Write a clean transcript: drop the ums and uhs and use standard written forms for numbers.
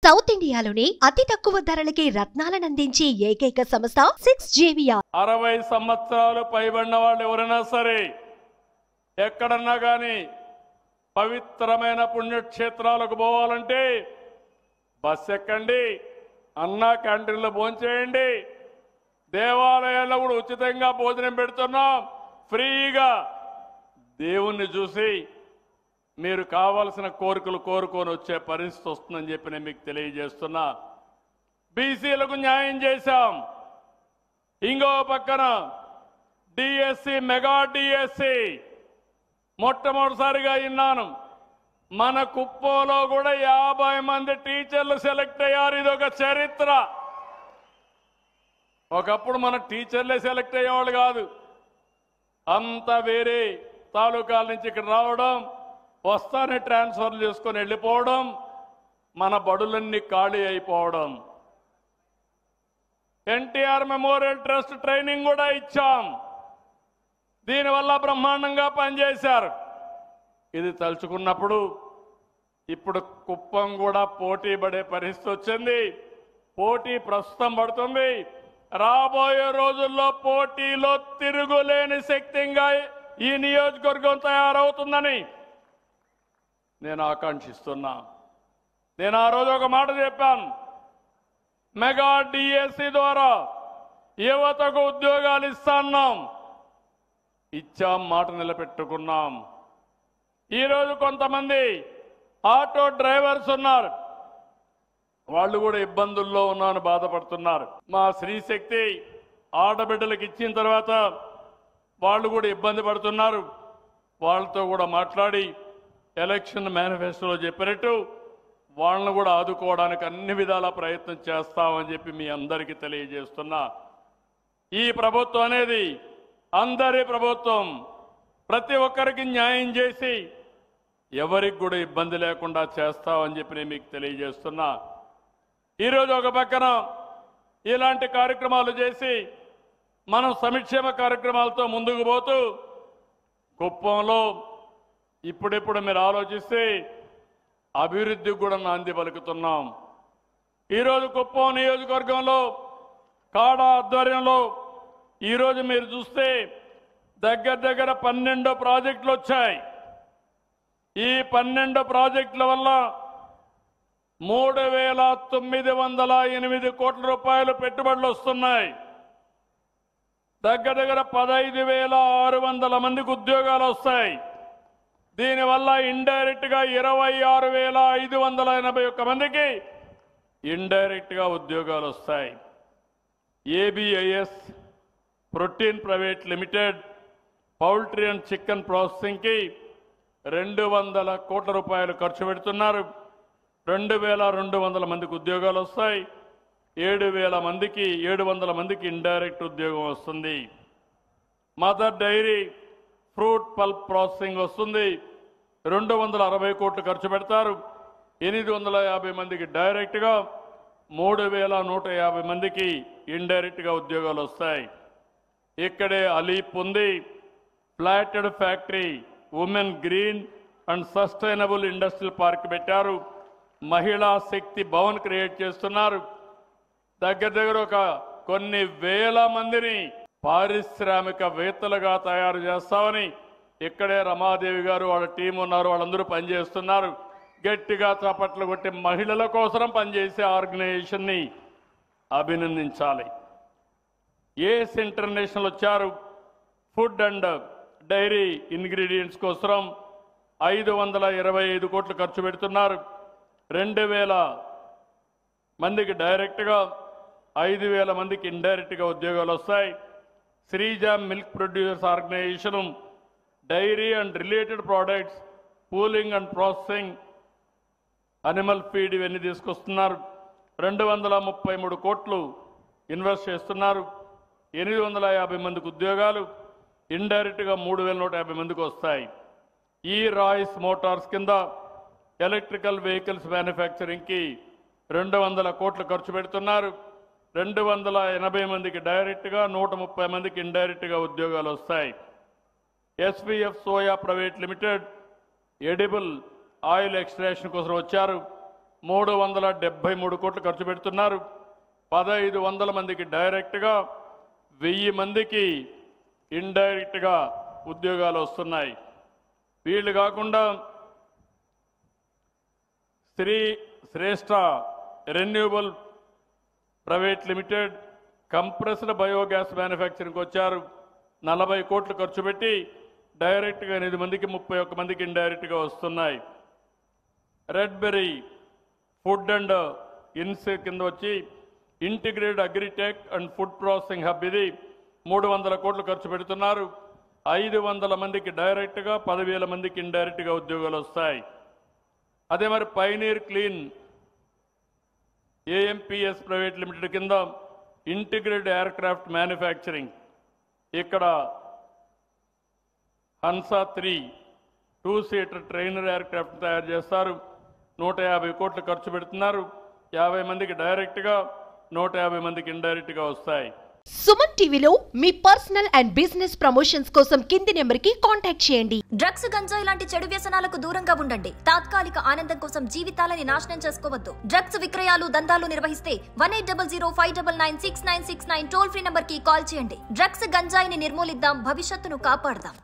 South ఇండియాలోనే అతి తక్కువ ధరలకి రత్నాలనందించే ఏకైక సంస్థ 6JVR. 60 సంవత్సరాలు పైబడిన వాళ్ళు ఎవరైనా సరే ఎక్కడన్నా కానీ పవిత్రమైన పుణ్యక్షేత్రాలకు పోవాలంటే బస్ ఎక్కండి, అన్నా క్యాంటీన్లో భోంచేయండి, దేవాలయాల్లో కూడా ఉచితంగా భోజనం పెడుతున్నాం, ఫ్రీగా దేవుణ్ణి చూసి మీరు కావాల్సిన కోరికలు కోరుకొని వచ్చే పరిస్థితి వస్తుందని చెప్పి నేను మీకు తెలియజేస్తున్నా. బీసీలకు న్యాయం చేశాం. ఇంకో పక్కన డిఎస్సి, మెగా డిఎస్సి మొట్టమొదటిసారిగా విన్నాను. మన కుప్పంలో కూడా 50 మంది టీచర్లు సెలెక్ట్ అయ్యారు. ఇది ఒక చరిత్ర. ఒకప్పుడు మన టీచర్లే సెలెక్ట్ అయ్యేవాళ్ళు కాదు, అంతా వేరే తాలూకాల నుంచి ఇక్కడ రావడం, వస్తానే ట్రాన్స్ఫర్ చేసుకొని వెళ్ళిపోవడం, మన బడులన్నీ ఖాళీ అయిపోవడం. ఎన్టీఆర్ మెమోరియల్ ట్రస్ట్ ట్రైనింగ్ కూడా ఇచ్చాం. దీనివల్ల బ్రహ్మాండంగా పనిచేశారు. ఇది తలుచుకున్నప్పుడు ఇప్పుడు కుప్పం కూడా పోటీ పడే పరిస్థితి వచ్చింది. పోటీ ప్రస్తుతం పడుతుంది. రాబోయే రోజుల్లో పోటీలో తిరుగులేని శక్తిగా ఈ నియోజకవర్గం తయారవుతుందని నేను ఆకాంక్షిస్తున్నా. నేను ఆ రోజు ఒక మాట చెప్పాను. మెగా డిఎస్సి ద్వారా యువతకు ఉద్యోగాలు ఇస్తాన్నాం. ఇచ్చాం, మాట నిలబెట్టుకున్నాం. ఈరోజు కొంతమంది ఆటో డ్రైవర్స్ ఉన్నారు, వాళ్ళు కూడా ఇబ్బందుల్లో ఉన్నామని బాధపడుతున్నారు. మా శ్రీశక్తి ఆడబిడ్డలకు ఇచ్చిన తర్వాత వాళ్ళు కూడా ఇబ్బంది పడుతున్నారు. వాళ్ళతో కూడా మాట్లాడి ఎలక్షన్ మేనిఫెస్టోలో చెప్పినట్టు వాళ్ళను కూడా ఆదుకోవడానికి అన్ని విధాల ప్రయత్నం చేస్తామని చెప్పి మీ అందరికీ తెలియజేస్తున్నా. ఈ ప్రభుత్వం అనేది అందరి ప్రభుత్వం. ప్రతి ఒక్కరికి న్యాయం చేసి ఎవరికి కూడా ఇబ్బంది లేకుండా చేస్తామని చెప్పి నేను మీకు తెలియజేస్తున్నా. ఈరోజు ఒక పక్కన ఇలాంటి కార్యక్రమాలు చేసి మనం సంక్షేమ కార్యక్రమాలతో ముందుకు పోతూ కుప్పంలో ఇప్పుడిప్పుడు మీరు ఆలోచిస్తే అభివృద్ధికి కూడా నాంది పలుకుతున్నాం. ఈరోజు కుప్పం నియోజకవర్గంలో కాడా ఆధ్వర్యంలో ఈరోజు మీరు చూస్తే దగ్గర 12 ప్రాజెక్టులు వచ్చాయి. ఈ 12 ప్రాజెక్టుల వల్ల 3,908 కోట్ల రూపాయలు పెట్టుబడులు వస్తున్నాయి. దగ్గర 15,600 మందికి ఉద్యోగాలు వస్తాయి. దీనివల్ల ఇండైరెక్ట్ గా 26,581 మందికి ఇండైరెక్ట్ గా ఉద్యోగాలు వస్తాయి. ABIS protein private limited poultry and chicken processing కి 200 కోట్ల రూపాయలు ఖర్చు పెడుతున్నారు. 2,200 మందికి ఉద్యోగాలు వస్తాయి. 700 మందికి ఇండైరెక్ట్ ఉద్యోగం వస్తుంది. Mother dairy fruit pulp processing వస్తుంది. 260 కోట్లు ఖర్చు పెడతారు. 850 మందికి డైరెక్ట్గా, 3,150 మందికి ఇండైరెక్ట్గా ఉద్యోగాలు వస్తాయి. ఇక్కడే అలీప్ ఉంది. Flatted factory, women green and sustainable industrial park పెట్టారు. మహిళా శక్తి భవన్ క్రియేట్ చేస్తున్నారు. దగ్గర ఒక కొన్ని వేల మందిని పారిశ్రామికవేత్తలుగా తయారు చేస్తామని ఇక్కడే రమాదేవి గారు వాళ్ళ టీం ఉన్నారు, వాళ్ళందరూ పనిచేస్తున్నారు. గట్టిగా చప్పట్లు కొట్టి మహిళల కోసం పనిచేసే ఆర్గనైజేషన్ని అభినందించాలి. ఏస్ ఇంటర్నేషనల్ వచ్చారు. ఫుడ్ అండ్ డైరీ ఇంగ్రీడియంట్స్ కోసం 525 కోట్లు ఖర్చు పెడుతున్నారు. 2,000 మందికి డైరెక్ట్గా, 5,000 మందికి ఇండైరెక్ట్గా ఉద్యోగాలు వస్తాయి. Sreeja milk producers organisation dairy and related products, pooling and processing, animal feed ఇవన్నీ తీసుకొస్తున్నారు. 233 కోట్లు ఇన్వెస్ట్ చేస్తున్నారు. 850 మందికి ఉద్యోగాలు, ఇండైరెక్ట్గా 3,150 మందికి వస్తాయి. ఈ రాయిస్ మోటార్స్ కింద ఎలక్ట్రికల్ వెహికల్స్ మ్యానుఫ్యాక్చరింగ్కి 200 కోట్లు ఖర్చు పెడుతున్నారు. 280 మందికి డైరెక్ట్గా, 130 మందికి ఇండైరెక్ట్గా ఉద్యోగాలు వస్తాయి. SVF soya private limited edible oil extraction కోసం వచ్చారు. 373 కోట్లు ఖర్చు పెడుతున్నారు. 1500 మందికి డైరెక్ట్గా, 1000 మందికి ఇండైరెక్ట్గా ఉద్యోగాలు వస్తున్నాయి. వీళ్ళు కాకుండా Shreshta renewable private limited compressed biogas మ్యానుఫ్యాక్చరింగ్కి వచ్చారు. 40 కోట్లు ఖర్చు పెట్టి డైరెక్ట్గా 8 మందికి, 31 మందికి ఇండైరెక్ట్గా వస్తున్నాయి. రెడ్ బెర్రీ ఫుడ్ అండ్ ఇన్స్ కింద వచ్చి integrated agritech and food processing hub, ఇది 300 కోట్లు ఖర్చు పెడుతున్నారు. 500 మందికి డైరెక్ట్గా, 10,000 మందికి ఇండైరెక్ట్గా ఉద్యోగాలు వస్తాయి. అదే మరి పైనీర్ క్లీన్ ఏఎంపిఎస్ ప్రైవేట్ లిమిటెడ్ కింద ఇంటిగ్రేటెడ్ ఎయిర్ క్రాఫ్ట్ మ్యానుఫ్యాక్చరింగ్, ఇక్కడ హన్సా 3 2-సీటర్ ట్రైనర్ ఎయిర్ క్రాఫ్ట్ తయారు చేస్తారు. 150 కోట్లు ఖర్చు పెడుతున్నారు. 50 మందికి డైరెక్ట్గా, 150 మందికి ఇండైరెక్ట్గా వస్తాయి. సుమన్ టీవీలో మీ పర్సనల్ అండ్ బిజినెస్ ప్రమోషన్స్ కోసం కింది నెంబర్కి కాంటాక్ట్ చేయండి. డ్రగ్స్, గంజాయి లాంటి చెడు వ్యసనాలకు దూరంగా ఉండండి. తాత్కాలిక ఆనందం కోసం జీవితాలని నాశనం చేసుకోవద్దు. డ్రగ్స్ విక్రయాలు, దందాలు నిర్వహిస్తే 1800-599-6969 టోల్ ఫ్రీ నంబర్ కి కాల్ చేయండి. డ్రగ్స్, గంజాయిని నిర్మూలిద్దాం, భవిష్యత్తును కాపాడదాం.